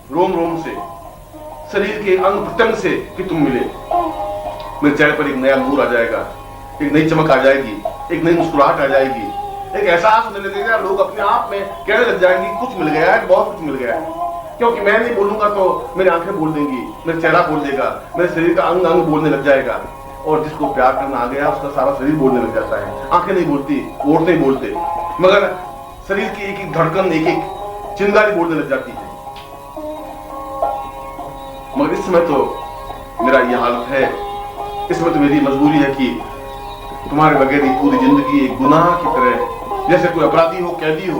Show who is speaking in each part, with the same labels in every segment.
Speaker 1: रोम रोम से, शरीर के अंग प्रत्यंग से कि तुम मिले। मेरे चेहरे पर एक नया नूर आ जाएगा, एक नई चमक आ जाएगी, एक नई मुस्कुराहट आ जाएगी, एक एहसास होने लगेगा। लोग अपने आप में कहने लग जाएंगे कुछ मिल गया है, बहुत कुछ मिल गया है। क्योंकि मैं नहीं बोलूंगा तो मेरी आंखें बोल देंगी, मेरा चेहरा बोल देगा, मेरे शरीर का अंग अंग बोलने लग जाएगा। और जिसको प्यार करना आ गया उसका सारा शरीर बोलने लग जाता है। आंखें नहीं बोलती, ओठ नहीं बोलते, मगर शरीर की एक एक धड़कन, एक एक चिंगारी बोलने लग जाती है। मगर इस समय तो मेरा यह हालत है, इसमें तो मेरी मजबूरी है कि तुम्हारे बगैर पूरी जिंदगी एक गुनाह की तरह, जैसे कोई अपराधी हो, कैदी हो,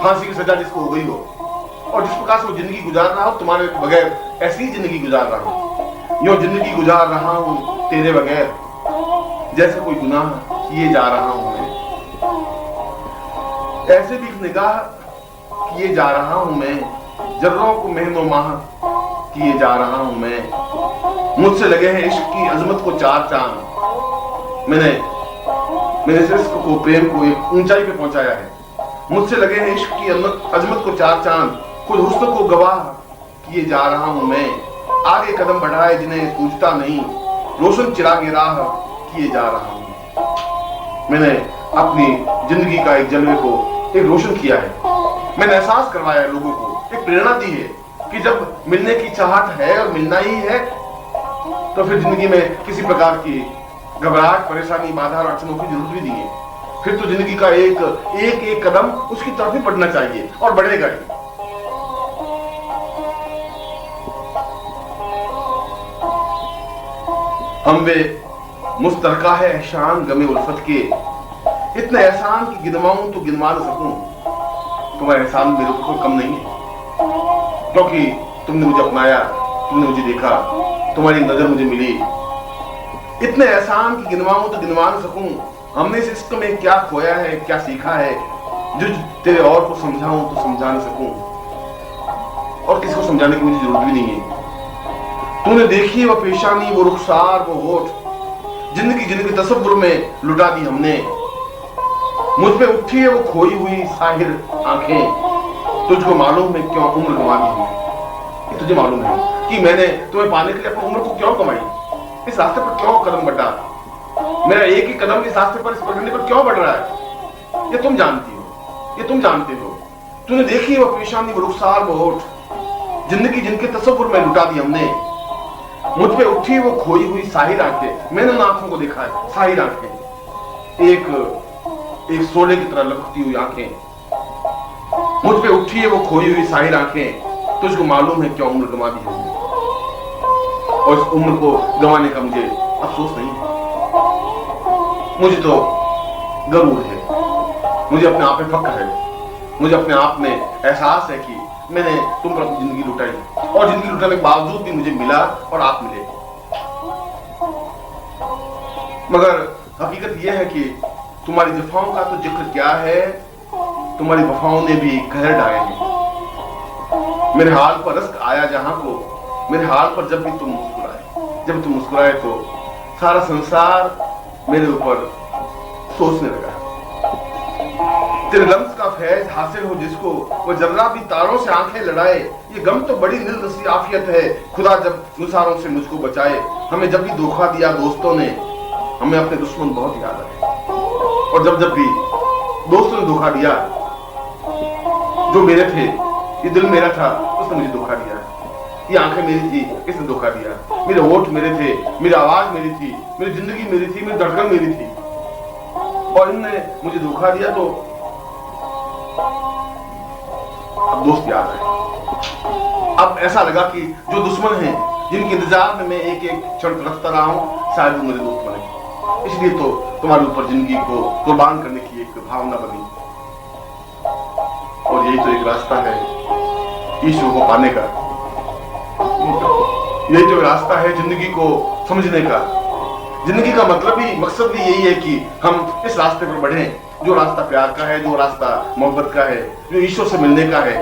Speaker 1: फांसी की सजा जिसको हो गई हो, और जिस प्रकार से वो जिंदगी गुजार रहा हो, तुम्हारे बगैर ऐसी ही जिंदगी गुजार रहा हूं। यूं जिंदगी गुजार रहा हूं तेरे बगैर, जैसे कोई गुनाह किए जा रहा हूं मैं। ऐसे भी एक निगाह किए जा रहा हूं मैं, जर्रों को महीनों माह किए जा रहा हूं मैं। मुझसे लगे हैं इश्क की अजमत को चार चांद। मैंने इस इश्क को, प्रेम को एक ऊंचाई पे पहुंचाया है। मुझसे लगे हैं इश्क की अजमत को चार चांद, खुद हुस्न को गवाह किए जा रहा हूं मैं। आगे कदम बढ़ाए जिन्हें सूझता नहीं, रोशन चिरागे राह किए जा रहा हूं। मैंने अपनी जिंदगी का एक जलवे को एक रोशन किया है। मैंने एहसास करवाया है लोगों को, एक प्रेरणा दी है कि जब मिलने की चाहत है और मिलना ही है, तो फिर जिंदगी में किसी प्रकार की घबराहट, परेशानी, बाधा और अड़चनों की जरूरत भी नहीं है। फिर तो जिंदगी का एक कदम उसकी तरफ ही बढ़ना चाहिए और बढ़ेगा ही। हम वे मुस्तरका है एहसान गमे उल्फत के, इतने एहसान की गिनवाऊं तो गिनवा न सकूं। तुम्हारा एहसान मेरे ऊपर कोई कम नहीं है, क्योंकि तुमने मुझे अपनाया, तुमने मुझे देखा, तुम्हारी नजर मुझे मिली। इतने एहसान की गिनवाऊं तो गिनवा न सकूं। हमने इस इश्क में क्या खोया है, क्या सीखा है, जो तेरे और को समझाऊं तो समझा न सकूं। और किसी को समझाने की मुझे जरूरत भी नहीं है। तूने देखी वो पेशानी, वो रुखसार, वो होठ, जिंदगी तसव्वुर में लुटा दी हमने। मुझ पे उठी है वो खोई हुई साहिर आंखें, तुझको मालूम है क्यों उम्र गंवा दी हमने। तुझे मालूम है कि मैंने तुम्हें पाने के लिए अपनी उम्र को क्यों कमाई, इस रास्ते पर क्यों कदम बढ़ा, मेरा एक ही कदम इस रास्ते पर, इस पगडंडी पर क्यों बढ़ रहा है, ये तुम जानती हो, ये तुम जानते हो। तूने देखी वो पेशानी, वो रुखसार, वो होठ, जिंदगी तसव्वुर में लुटा दी हमने। मुझ पे उठी वो खोई हुई साहिर आंखें, मैंने उन आंखों को देखा है, साहिर आंखें, एक सोने की तरह लपकती हुई आंखें। मुझ पे उठी है वो खोई हुई साहिर आंखें, तुझको मालूम है क्यों उम्र गंवा दी हमने। और इस उम्र को गंवाने का मुझे अफसोस नहीं है, मुझे तो गरूर है, मुझे अपने आप में फख्र है, मुझे अपने आप में एहसास है कि मैंने तुम पर अपनी जिंदगी लुटाई, और जिंदगी लुटाने के बावजूद भी मुझे मिला और आप मिले। मगर हकीकत यह है कि तुम्हारी जफाओं का तो जिक्र क्या है, तुम्हारी वफाओं ने भी कहर डाले हैं। मेरे हाल पर रस्क आया जहां को, मेरे हाल पर जब भी तुम मुस्कुराए तो सारा संसार मेरे ऊपर सोचने लगा। तेरे लम्स का फैज हासिल हो जिसको, वो जर्रा भी तारों से आंखें लड़ाए। ये गम तो बड़ी नीलनसी आफियत है, खुदा जब नुसारों से मुझको बचाए। हमें जब भी धोखा दिया दोस्तों ने, हमें अपने दुश्मन बहुत याद आए। और जब भी दोस्तों ने धोखा दिया, जो मेरे थे, ये दिल मेरा था, उसने मुझे धोखा दिया। ये आंखें मेरी थी, इसने धोखा दिया। मेरे होठ मेरे थे, मेरी आवाज मेरी थी, मेरी जिंदगी मेरी थी, मेरी धड़कन मेरी थी, और इनने मुझे धोखा दिया। तो अब दोस्त याद है। अब ऐसा लगा कि जो दुश्मन हैं, जिनके इंतजार में मैं एक एक क्षण तरसता रहा हूं, शायद वो मेरे दोस्त बने। इसलिए तो तुम्हारे ऊपर जिंदगी को कुर्बान करने की एक भावना बनी। और यही तो एक रास्ता है ईश्वर को पाने का, यही तो रास्ता है जिंदगी को समझने का। जिंदगी का मतलब भी, मकसद भी यही है कि हम इस रास्ते पर बढ़ें, जो रास्ता प्यार का है, जो रास्ता मोहब्बत का है, जो ईश्वर से मिलने का है,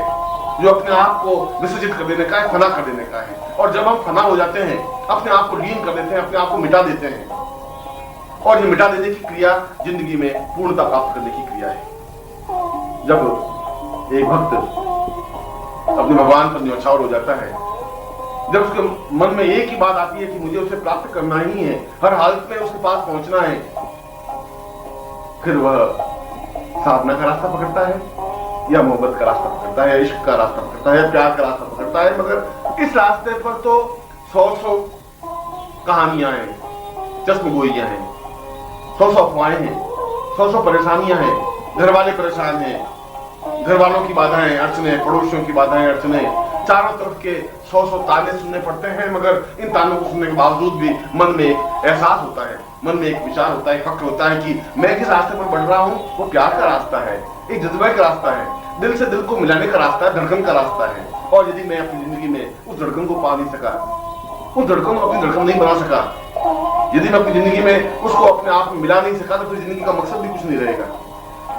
Speaker 1: जो अपने आप को विसर्जित कर देने का है, फना कर देने का है। और जब हम फना हो जाते हैं, अपने आप को लीन कर देते हैं, अपने आप को मिटा देते हैं, और ये मिटा देने की क्रिया जिंदगी में पूर्णता प्राप्त करने की क्रिया है। जब एक भक्त अपने भगवान पर न्यौछावर हो जाता है, जब उसके मन में एक ही बात आती है कि मुझे उसे प्राप्त करना ही है, हर हालत में उसके पास पहुंचना है, फिर वह साधना का रास्ता पकड़ता है या मोहब्बत का रास्ता पकड़ता है, इश्क का रास्ता पकड़ता है, प्यार का रास्ता पकड़ता है। मगर इस रास्ते पर तो 100 कहानियां हैं, चश्मगोइयां हैं, 100 अफवाहें हैं, 100 परेशानियां हैं, घर वाले परेशान हैं, घर वालों की बाधाएं अड़चने, पड़ोसियों की बाधाएं अड़चने, चारों तरफ के 100 ताने सुनने पड़ते हैं। मगर इन तानों को सुनने के बावजूद भी मन में एक एहसास होता है, मन में एक विचार होता है, फक्र होता है कि मैं जिस रास्ते पर बढ़ रहा हूं वो प्यार का रास्ता है, एक जज्बे का रास्ता है, दिल से दिल को मिलाने का रास्ता है, धड़कन का रास्ता है। और यदि मैं अपनी जिंदगी में उस धड़कन को पा नहीं सका, उस धड़कन को अपनी धड़कन नहीं बना सका, यदि मैं अपनी जिंदगी में उसको अपने आप में मिला नहीं सका, तो फिर जिंदगी का मकसद भी कुछ नहीं रहेगा।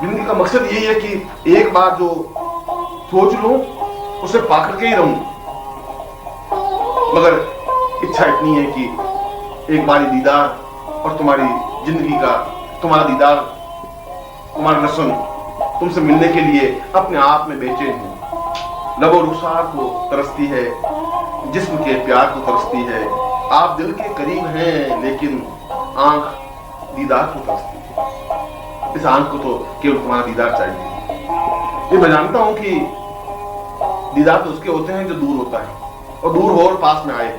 Speaker 1: जिंदगी का मकसद यही है कि एक बार जो सोच लूं उसे पाकर के ही रहूं। मगर इच्छा इतनी है कि एक बारी दीदार और तुम्हारी जिंदगी का, तुम्हारा दीदार, तुम्हारा रस्म तुमसे मिलने के लिए अपने आप में बेचैन हूं। लबो रुखसार को तरसती है, जिस्म के प्यार को तरसती है। आप दिल के करीब हैं लेकिन आंख दीदार को तरसती है। इस आंख को तो केवल तुम्हारा दीदार चाहिए। ये मैं जानता हूं कि दीदार तो उसके होते हैं जो दूर होता है, और दूर हो और पास में आए।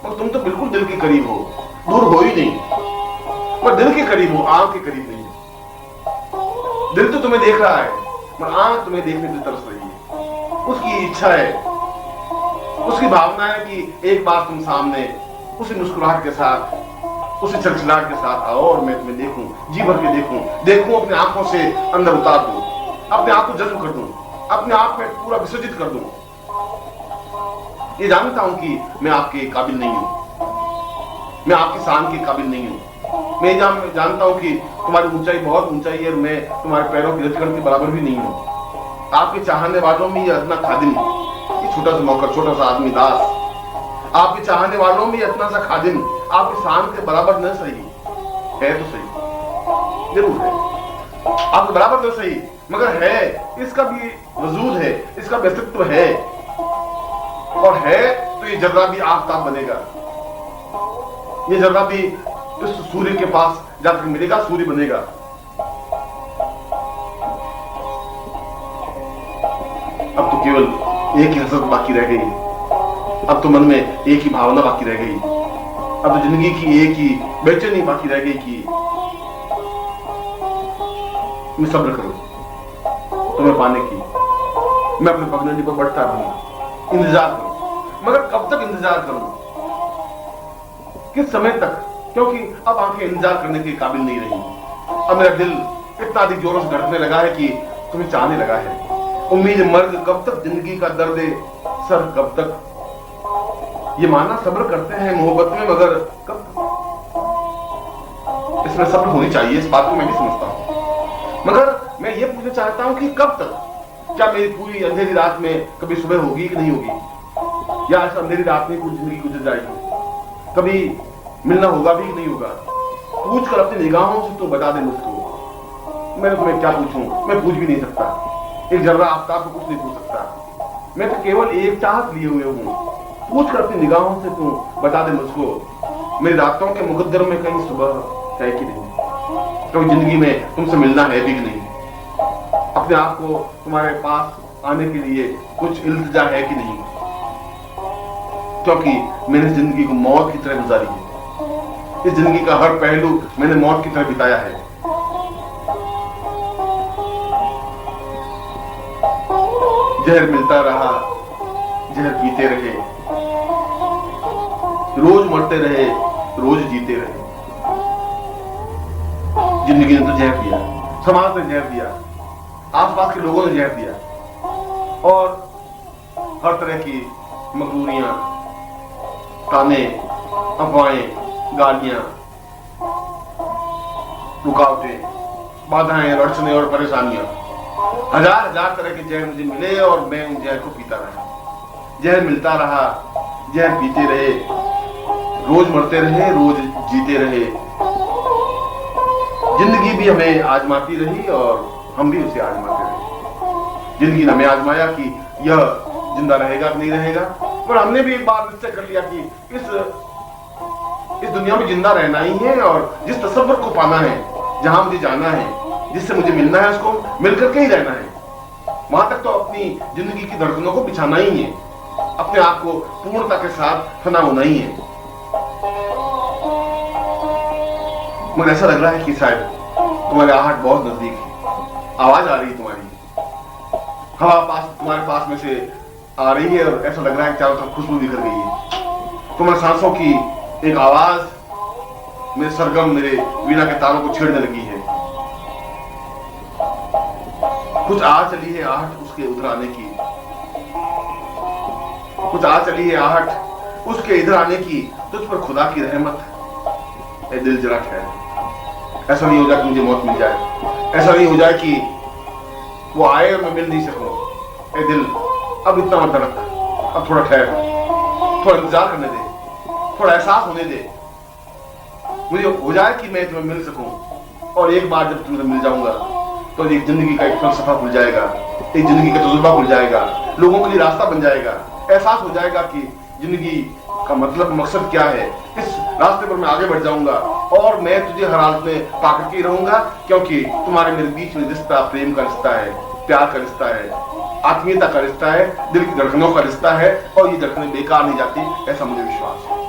Speaker 1: और तुम तो बिल्कुल दिल के करीब हो, दूर हो ही नहीं, पर दिल के करीब हो, आंख के करीब नहीं। दिल तो तुम्हें देख रहा है, पर आंख तुम्हें देखने की तरस रही है। उसकी इच्छा है, उसकी भावना है कि एक बार तुम सामने उसी मुस्कुराहट के साथ, उसी चलचलाहट के साथ आओ और मैं तुम्हें देखूं, जी भर के देखूं अपने आंखों से अंदर उतार दूं, अपने आप को जज्ब कर दूं, अपने आप में पूरा विसर्जित कर दूं। ये जानता हूं कि मैं आपके काबिल नहीं हूं, मैं आपकी शान के काबिल नहीं हूं। मैं जानता हूं कि तुम्हारी ऊंचाई बहुत ऊंचाई है और मैं तुम्हारे पैरों की रचकन के बराबर भी नहीं हूं। आपके चाहने वालों में ये अदना खादिम, ये छोटा सा नौकर, छोटा सा आदमी दास, आपके चाहने वालों में इतना सा खादिम आपकी शान के बराबर न सही है, तो सही जरूर है, आपके बराबर न सही, मगर है, इसका भी वजूद है, इसका भी अस्तित्व है। और है तो ये जर्रा भी आफताब बनेगा, ये जर्रा भी इस सूर्य के पास जाकर मिलेगा, सूर्य बनेगा। अब तो केवल एक ही हसरत बाकी रह गई, अब तो मन में एक ही भावना बाकी रह गई, अब तो जिंदगी की एक ही बेचैनी बाकी रह गई कि मैं सब्र करूं तुम्हें पाने की, मैं अपने पगडंडी पर बढ़ता रहूं, इंतजार करूं। मगर कब तक इंतजार करूं, किस समय तक? क्योंकि अब आंखें इंतजार करने के काबिल नहीं रही। अब मेरा दिल इतना अधिक जोरों से धड़कने लगा है कि तुम्हें चाहने लगा है। उम्मीद मर्ग कब तक, जिंदगी का दर्द सर कब तक। ये माना सब्र करते हैं मोहब्बत में, मगर कब तक? इसमें सब्र होनी चाहिए, इस बात को मैं भी समझता हूं, मगर मैं ये पूछना चाहता हूं कि कब तक? क्या मेरी पूरी अंधेरी रात में कभी सुबह होगी कि नहीं होगी, या इस अंधेरी रात में पूरी जिंदगी गुजर जाएगी? कभी मिलना होगा भी कि नहीं होगा? पूछ कर अपनी निगाहों से तो बता दे मुझको। मैं तुम्हें क्या पूछूं, मैं पूछ भी नहीं सकता। एक जर्रा आफ्ताब को कुछ नहीं पूछ सकता। मैं तो केवल एक चाहत लिए हुए हूं, पूछ कर अपनी निगाहों से तू बता दे मुझको, मेरी रातों के मुकद्दर में कहीं सुबह है कि नहीं, कभी जिंदगी में तुमसे मिलना है भी कि नहीं, अपने आप को तुम्हारे पास आने के लिए कुछ इल्तिजा है कि नहीं, क्योंकि मैंने जिंदगी को मौत की तरह गुजारी है। इस जिंदगी का हर पहलू मैंने मौत की तरह बिताया है। जहर मिलता रहा, जहर पीते रहे, रोज मरते रहे, रोज जीते रहे। जिंदगी ने तो जहर दिया, समाज ने जहर दिया, आसपास के लोगों ने जहर दिया, और हर तरह की मजबूरियां, ताने, अफवाहें, गालियां, रुकावटें, बाधाएं, अड़चने और परेशानियां, हजार हजार तरह के जहर मुझे मिले और मैं उन जहर को पीता रहा। जहर मिलता रहा, जहर पीते रहे, रोज मरते रहे, रोज जीते रहे। जिंदगी भी हमें आजमाती रही और हम भी उसे आजमाते रहे। जिंदगी ने हमें आजमाया कि यह जिंदा रहेगा कि नहीं रहेगा। पर हमने भी एक बार निश्चय कर लिया कि इस दुनिया में जिंदा रहना ही है और जिस तसव्वुर को पाना है, जहां मुझे जाना है, जिससे मुझे मिलना है, उसको मिलकर के ही रहना है। वहां तक तो अपनी जिंदगी की धड़कनों को बिछाना ही है, अपने आप को पूर्णता के साथ फना होना ही है। मुझे ऐसा लग रहा है कि शायद तुम्हारे आहट बहुत नजदीक है, आवाज आ रही है तुम्हारी, हवा तुम्हारे पास में से आ रही है और ऐसा लग रहा है कि चारों तरफ खुशबू बिखर गई है। तुम्हारे सांसों की एक आवाज मेरे सरगम, मेरे वीणा के तारों को छेड़ने लगी है। कुछ आ चली है आहट उसके उधर आने की, कुछ आ चली है आहट उसके इधर आने की। तुझ पर खुदा की रहमत है, दिल जरा ठहर। ऐसा नहीं हो जाए कि मुझे मौत मिल जाए, ऐसा नहीं हो जाए कि वो आए और मैं मिल नहीं सकूं। ए दिल, अब इतना मत धड़क, अब थोड़ा ठहर, थोड़ा इंतजार करने दे, थोड़ा एहसास होने दे। मुझे हो जाए कि मैं तुम्हें मिल सकूं, और एक बार जब तुम्हें मिल जाऊंगा तो एक जिंदगी का एक फलसफा खुल जाएगा, एक जिंदगी का तजुर्बा खुल जाएगा, लोगों के लिए रास्ता बन जाएगा। एहसास हो जाएगा कि जिंदगी का मतलब, मकसद क्या है। इस रास्ते पर मैं आगे बढ़ जाऊंगा और मैं तुझे हर हालत में पाकर के रहूंगा, क्योंकि तुम्हारे मेरे बीच में रिश्ता प्रेम का रिश्ता है, प्यार का रिश्ता है, आत्मीयता का रिश्ता है, दिल की धड़कनों का रिश्ता है, और ये धड़कनें बेकार नहीं जाती, ऐसा मुझे विश्वास है।